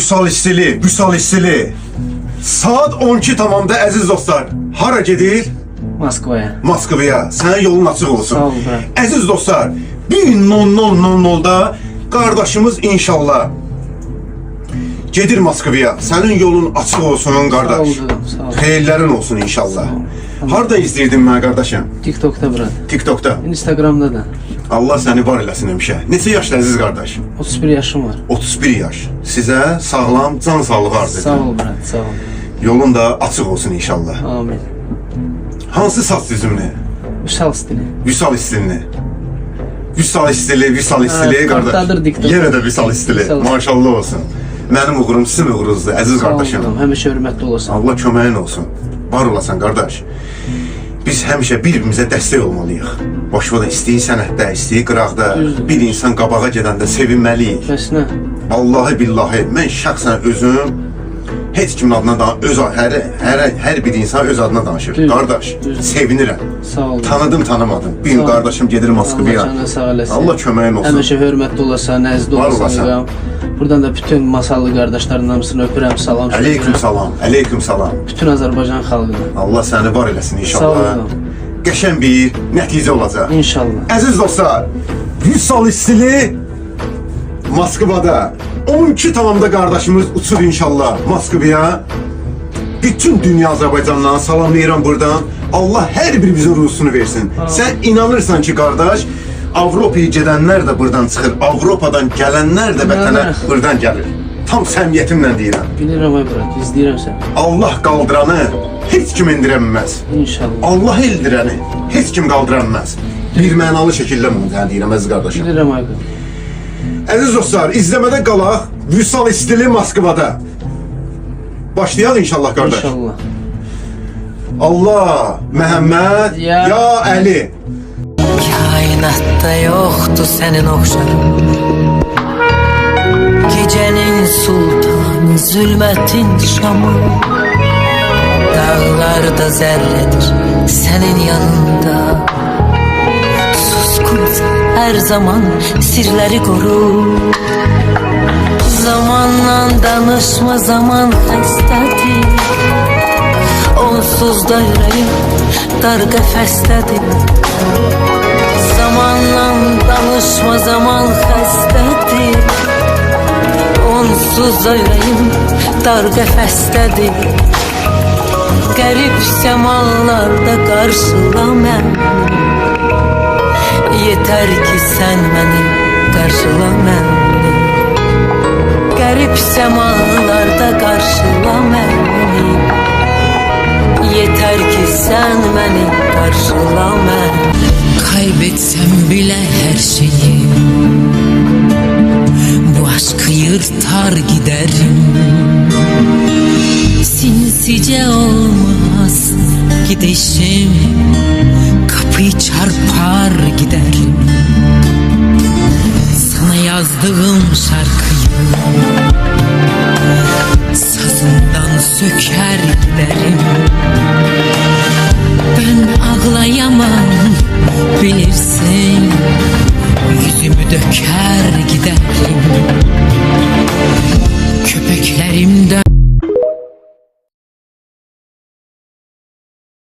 Vüsal istili. Saat 12 tamamda əziz dostlar. Hara gedir? Moskvaya. Moskvaya. Sənin yolun açıq olsun. Sağ ol, bro. Əziz dostlar, 1:00:00'da qardaşımız inşallah gedir Moskvaya. Sənin yolun açıq olsun qardaş. Sağ ol, sağ ol. Xeyirlərin olsun inşallah. Harda izləyirdin mən qardaşım? TikTok'ta bro. TikTok'ta. Instagram'da da. Allah səni var eləsin həmişə. Neçə yaşlı əziz qardaş? 31 yaşım var. 31 yaş. Sizə sağlam, can sağlığı arz Sağ edirəm. ol bro, sağ ol. Yolun da açıq olsun inşallah. Amin. Hansı saç düzümünü? Vüsal stili. Vüsal istilini. Vüsal istili qardaş. Kartdadır TikTok. Yenə də Vüsal istili. Vüsal. Maşallah olsun. Mənim uğurum sizin uğurunuzdur, əziz Sağ ol qardaşım. bro, həmişə hörmətli olasın. Allah köməyin olsun. Var olasan qardaş. Biz həmişə bir-birimizə dəstək olmalıyıq. Başvada istəyi sənətdə, istəyi qıraqda, Düzdür. bir insan qabağa gedəndə sevinməliyik. Bəs nə? Vallahi billahi mən şəxsən özüm heç kimin adına da hər bir insan öz adına danışır. Düzdür. Qardaş, Düzdür. sevinirəm. Sağ ol. Tanıdım, tanımadım. Bir Sağ gün ol. qardaşım gedir Allah Moskvaya. canına sağ eləsin. Allah köməyin olsun. Həmişə hörmətli olasan, nəzdə Var olasan. olasan. Buradan da bütün masallı qardaşların hamısını öpürəm, salam Aleyküm söyləyirəm. salam, aleyküm salam. Bütün Azərbaycan xalqına. Allah səni var eləsin Sağ inşallah. olun. Qəşəng bir nəticə olacaq. İnşallah. Əziz dostlar, Vüsal istili Moskvada 12 tamamda qardaşımız uçur inşallah Moskvaya. Bütün dünya Azərbaycandan salamlayıram buradan. Allah hər birimizin ruhsunu versin. Sən inanırsan ki qardaş, Avropaya gedənlər də buradan çıxır. Avropadan gələnlər də vətənə buradan gəlir. Tam səmimiyyətimlə deyirəm. Bilirəm ay bırak, izləyirəm səni. Allah qaldıranı heç kim indirəməz. İnşallah. Allah eldirəni heç kim qaldıranmaz. Bir mənalı şəkildə bunu deyirəm əziz qardaşım. Bilirəm ay bırak. Əziz dostlar, izləmədə qalaq Vüsal istili Moskvada. Başlayaq inşallah qardaş. İnşallah. Allah, Məhəmməd, Ya. ya Əli. Kainatta yoktu senin oxşarın. Gecenin sultanı, zulmetin şamı. Dağlarda zerredir senin yanında. Suskunsa her zaman sirleri koru. Zamanla danışma, zaman xəstədir. Onsuz da yüreğim dar qəfəsdədir. Zamanla danışma, zaman xəstədir. Onsuz da yüreğim dar qəfəsdədir. Qərib səmalarda qarşıla məni. Yeter ki sen beni qarşıla məni. Qərib səmalarda qarşıla məni. Yeter ki sen beni qarşıla məni. Kaybetsem bile her şeyi, bu aşkı yırtar giderim. Sinsice olmaz gidişim, kapıyı çarpar giderim. Sana yazdığım şarkıyı sazından söker giderim. Ben ağlayamam bilirsin, yüzümü döker giderim. Köpeklerimden